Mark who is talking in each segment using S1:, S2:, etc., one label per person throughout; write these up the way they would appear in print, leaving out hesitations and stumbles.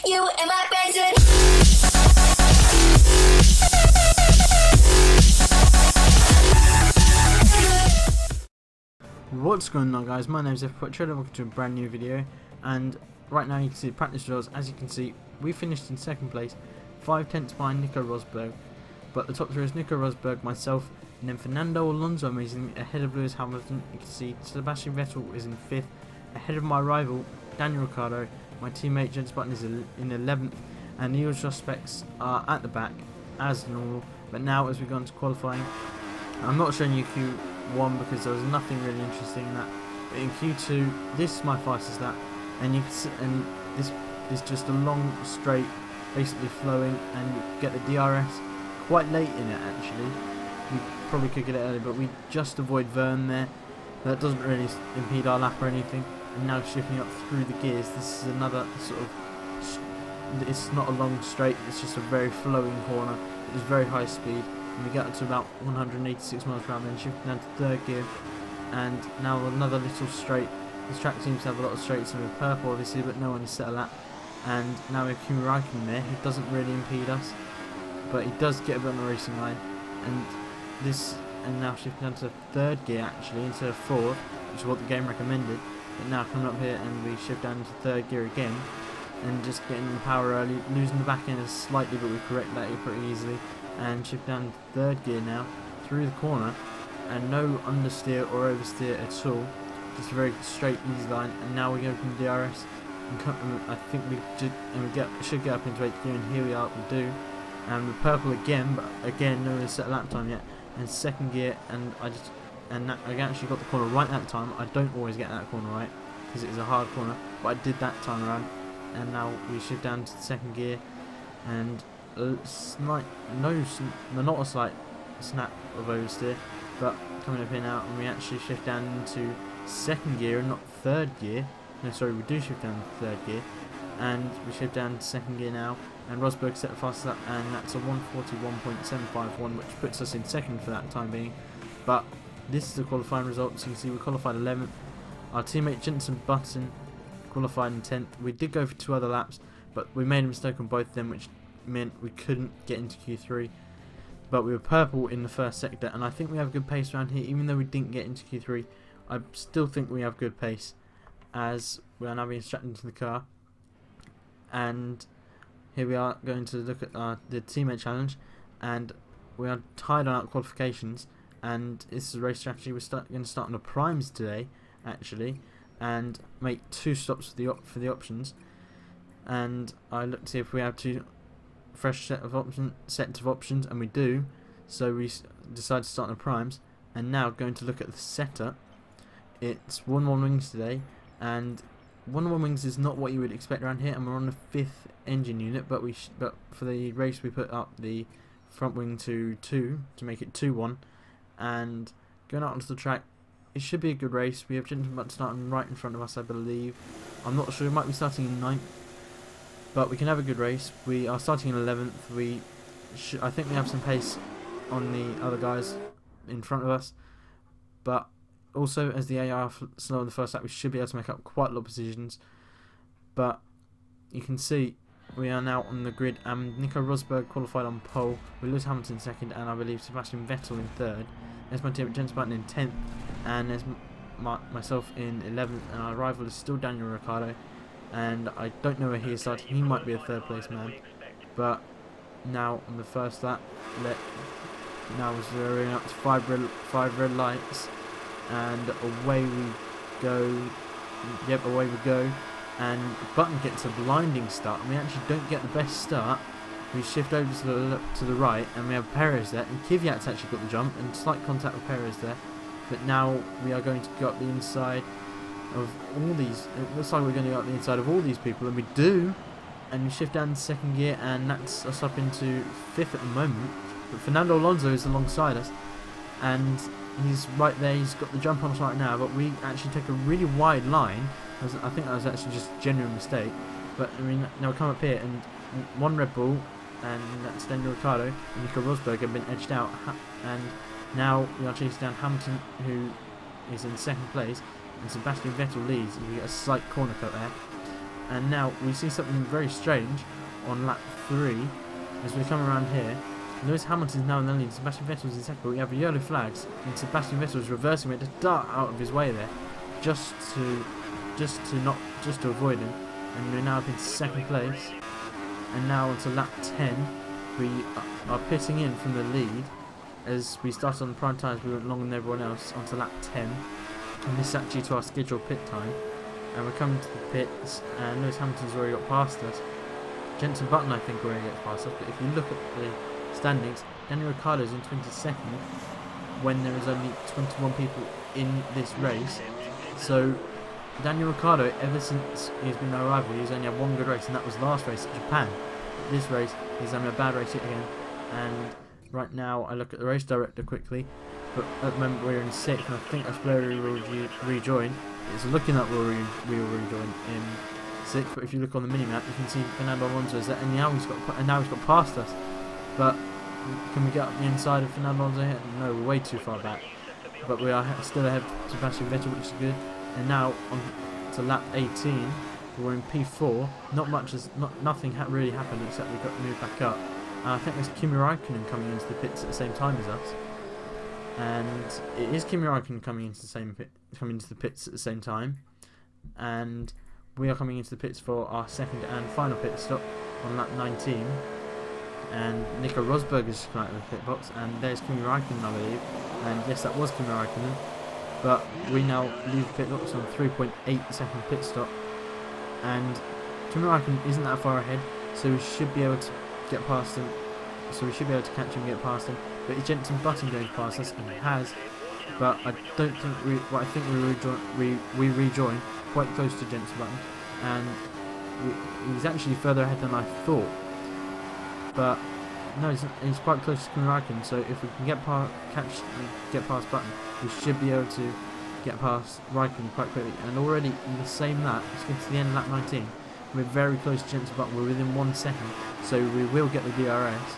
S1: You and my present.
S2: What's going on, guys? My name is F. and welcome to a brand new video. And right now you can see the practice results. As you can see, we finished in second place, 5/10 behind Nico Rosberg. But the top three is Nico Rosberg, myself, and then Fernando Alonso amazing ahead of Lewis Hamilton. You can see Sebastian Vettel is in 5th, ahead of my rival Daniel Ricciardo. My teammate Jensen Button is in 11th, and the usual suspects are at the back as normal. But now, as we go into qualifying, I'm not showing you Q1 because there was nothing really interesting in that. But in Q2, this is my fastest lap, and you can see, and this is just a long straight, basically flowing, and you get the DRS quite late in it actually. We probably could get it early, but we just avoid Verne there. That doesn't really impede our lap or anything. And now shifting up through the gears, this is another sort of, it's not a long straight, it's just a very flowing corner. It's very high speed, and we get up to about 186 miles per hour, then shifting down to third gear, and now another little straight. This track seems to have a lot of straights, and with purple obviously, but no one has set a lap. And now we have Kimi Räikkönen there, he doesn't really impede us, but he does get a bit on the racing line. And now shifting down to third gear actually, instead of fourth, which is what the game recommended. But now coming up here, and we shift down into third gear again, and just getting the power early, losing the back end slightly, but we correct that pretty easily. And shift down to third gear now, through the corner, and no understeer or oversteer at all, just a very straight, easy line. And now we go from DRS, and I think we should get up into 8th gear, and here we are, we do. And with purple again, but again no one has set a lap time yet. And second gear, and I actually got the corner right that time. I don't always get that corner right because it is a hard corner, but I did that time around. And now we shift down to the second gear, and not a slight snap of oversteer, but coming up here now, and we actually shift down into second gear and not third gear. No, sorry, we do shift down to third gear, and we shift down to second gear now. And Rosberg set the fastest lap, and that's a 141.751, which puts us in second for that time being. But this is the qualifying results. You can see we qualified 11th. Our teammate Jensen Button qualified in 10th. We did go for 2 other laps, but we made a mistake on both of them, which meant we couldn't get into Q3. But we were purple in the first sector, and I think we have good pace around here. Even though we didn't get into Q3, I still think we have good pace, as we are now being strapped into the car. And here we are going to look at the teammate challenge, and we are tied on our qualifications. And this is a race strategy. We're going to start on the primes today, actually, and make 2 stops for the options. And I looked to see if we have 2 fresh sets of options, and we do. So we decided to start on the primes, and now going to look at the setup. It's 1-1 wings today, and 1-1 wings is not what you would expect around here, and we're on the 5th engine unit, but for the race we put up the front wing to 2 to make it 2-1. And going out onto the track, it should be a good race. We have Jensen Button starting right in front of us, I believe. I'm not sure, we might be starting in 9th, but we can have a good race. We are starting in 11th. I think we have some pace on the other guys in front of us, but also as the AI are slow in the first lap, we should be able to make up quite a lot of positions. But you can see we are now on the grid, and Nico Rosberg qualified on pole, with Lewis Hamilton in 2nd, and I believe Sebastian Vettel in 3rd. There's my team, Jensen Button in 10th, and there's myself in 11th, and our rival is still Daniel Ricciardo, and I don't know where he is starting. He might be a 3rd place man. But now on the first lap, now we're zeroing up to 5 red lights, and away we go. Yep, away we go. And Button gets a blinding start, and we actually don't get the best start. We shift over to the right, and we have Perez there, and Kvyat's actually got the jump, and slight contact with Perez there. But now we are going to go up the inside of all these. It looks like we're going to go up the inside of all these people, and we do. And we shift down to second gear, and that's us up into 5th at the moment. But Fernando Alonso is alongside us, and he's right there. He's got the jump on us right now, but we actually take a really wide line. I think that was actually just a genuine mistake. But I mean, now we come up here, and 1 Red Bull, and that's Daniel Ricciardo and Nico Rosberg have been edged out, and now we are chasing down Hamilton, who is in 2nd place, and Sebastian Vettel leads, and we get a slight corner cut there. And now we see something very strange on lap 3 as we come around here. Lewis Hamilton's now in the lead, Sebastian Vettel's in second, but we have yellow flags, and Sebastian Vettel's reversing it to dart out of his way there, just to avoid him. And we're now up in second place. And now onto lap 10, we are pitting in from the lead as we started on the prime tyres. We went longer than everyone else onto lap 10, and this is actually to our scheduled pit time. And we're coming to the pits, and Lewis Hamilton's already got past us. Jenson Button, I think, already gets past us, but if you look at the standings, Daniel Ricciardo's in 22nd when there is only 21 people in this race. So Daniel Ricciardo, ever since he's been our rival, he's only had one good race, and that was last race at Japan. This race, he's having a bad race again. And right now, I look at the race director quickly, but at the moment we're in 6th, and I think that's where we will rejoin. It's looking like we will rejoin in 6th, but if you look on the mini-map, you can see Fernando Alonso is there, and now he's got past us. But can we get up the inside of Fernando Alonso here? No, we're way too far back. But we are still ahead of Sebastian Vettel, which is good. And now on to lap 18, we're in P4. Nothing really happened except we got moved back up. And I think there's Kimi Raikkonen coming into the pits at the same time as us. And it is Kimi Raikkonen coming into the pits at the same time. And we are coming into the pits for our second and final pit stop on lap 19. And Nico Rosberg is come out of the pit box, and there's Kimi Raikkonen, I believe. And yes, that was Kimi Raikkonen. But we now leave the pit box on 3.8 second pit stop. And Kimi Raikkonen isn't that far ahead, so we should be able to get past him. So we should be able to catch him and get past him. But is Jenson Button going past us? And he has. But I don't think I think we rejoin quite close to Jenson Button, and he's actually further ahead than I thought. But no, he's quite close to Kimi Raikkonen. So if we can get past Button, we should be able to get past Raikkonen quite quickly. And already in the same lap, let's get to the end of lap 19. We're very close to Jenson Button. We're within 1 second, so we will get the DRS.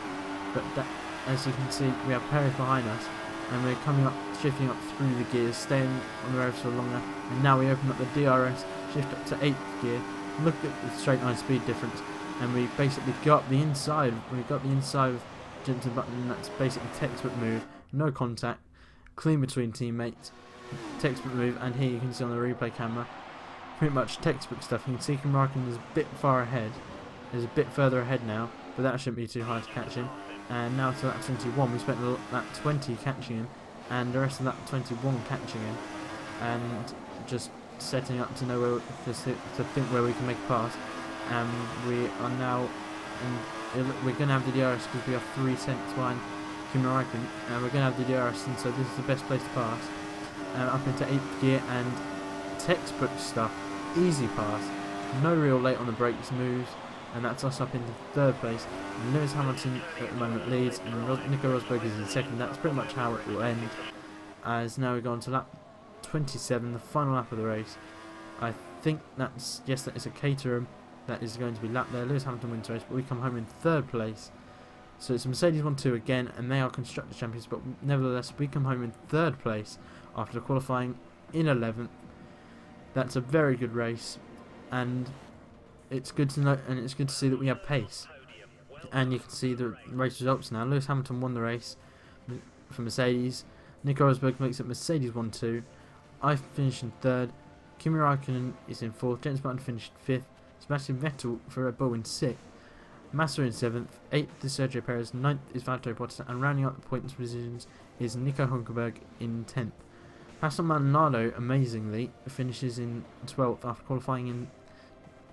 S2: But that, as you can see, we have Perez behind us, and we're coming up, shifting up through the gears, staying on the road for longer. And now we open up the DRS, shift up to 8th gear. Look at the straight line speed difference, and we basically got the inside. We got the inside of Jenson Button, and that's basically textbook move, no contact, clean between teammates, textbook move. And here you can see on the replay camera, pretty much textbook stuff. You can see Kimi Raikkonen is a bit far ahead. Is a bit further ahead now, but that shouldn't be too hard to catch him. And now to lap 21, we spent lap 20 catching him, and the rest of lap 21 catching him, and just setting up to know where to think where we can make a pass. And we are now, we're going to have the DRS because we are 3 tenths behind Kimi Raikkonen, and we're going to have the DRS, and so this is the best place to pass. Up into 8th gear, and textbook stuff, easy pass, no real late on the brakes moves. And that's us up into 3rd place. And Lewis Hamilton at the moment leads, and Nico Rosberg is in 2nd. That's pretty much how it will end. As now we go on to lap 27, the final lap of the race. I think that's, yes, that is a Caterham that is going to be lapped there. Lewis Hamilton wins the race, but we come home in 3rd place. So it's a Mercedes 1-2 again, and they are constructor champions, but nevertheless we come home in 3rd place after qualifying in 11th. That's a very good race, and it's good to know, and it's good to see that we have pace. And you can see the race results now. Lewis Hamilton won the race for Mercedes. Nico Rosberg makes it Mercedes 1-2. I finished in 3rd. Kimi Raikkonen is in 4th. Jenson Button finished 5th. Sebastian Vettel for Red Bull in 6th. Massa in 7th. 8th is Sergio Perez. 9th is Valtteri Bottas. And rounding up the points positions is Nico Hülkenberg in 10th. Pastor Maldonado, amazingly, finishes in 12th after qualifying in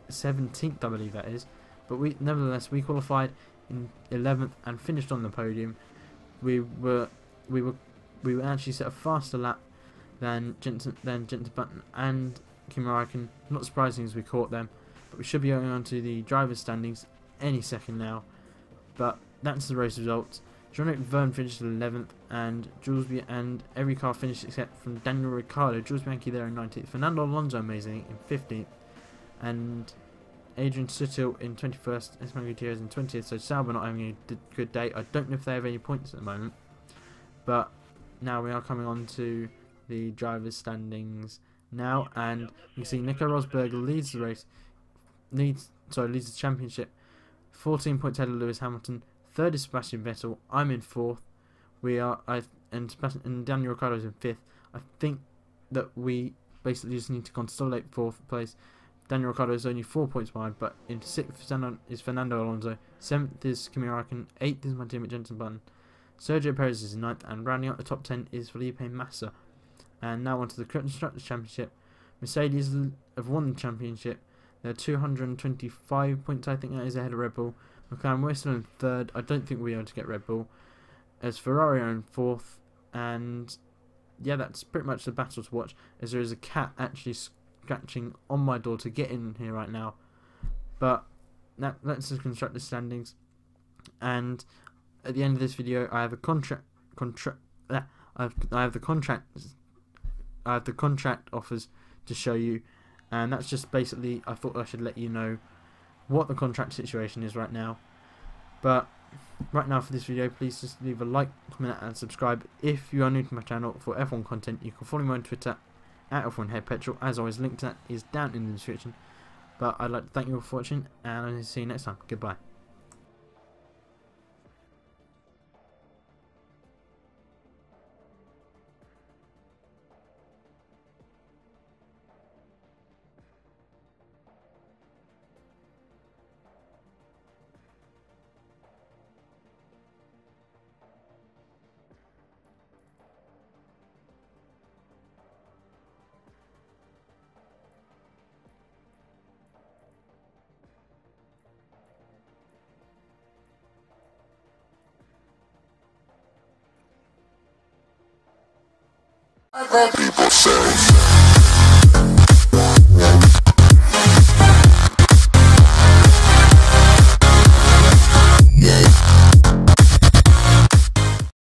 S2: 17th, I believe that is, but nevertheless we qualified in 11th and finished on the podium. We actually set a faster lap than Jenson Button and Kimi Raikkonen. Not surprising as we caught them, but we should be going on to the drivers' standings any second now. But that's the race results. Jean-Luc Vergne finished 11th, and every car finished except from Daniel Ricciardo. Jules Bianchi there in 19th. Fernando Alonso amazing in 15th. And Adrian Sutil in 21st, Esteban Gutierrez in 20th, so Sauber not having a good day. I don't know if they have any points at the moment, but now we are coming on to the drivers' standings now, and you can see Nico Rosberg leads the race leads the championship. 14 points ahead of Lewis Hamilton. Third is Sebastian Vettel. I'm in fourth. And Daniel Ricciardo's in fifth. I think that we basically just need to consolidate fourth place. Daniel Ricciardo is only 4 points behind, but in sixth is Fernando Alonso. Seventh is Kimi Räikkönen. Eighth is my teammate Jenson Button. Sergio Perez is in ninth, and rounding out the top 10 is Felipe Massa. And now onto the Constructors' Championship. Mercedes have won the championship. They're 225 points, I think that is, ahead of Red Bull. McLaren, we're still in third. I don't think we'll be able to get Red Bull. As Ferrari are in fourth. And yeah, that's pretty much the battle to watch, as there is a cat actually scratching on my door to get in here right now. But that's the Constructors' standings. And at the end of this video, I have a I have the contract offers to show you, and that's just basically, I thought I should let you know what the contract situation is right now. But right now for this video, please just leave a like, comment and subscribe if you are new to my channel for F1 content. You can follow me on Twitter at F1HeadPetrol. As always, link to that is down in the description. But I'd like to thank you all for watching, and I'll see you next time. Goodbye.
S1: Other people say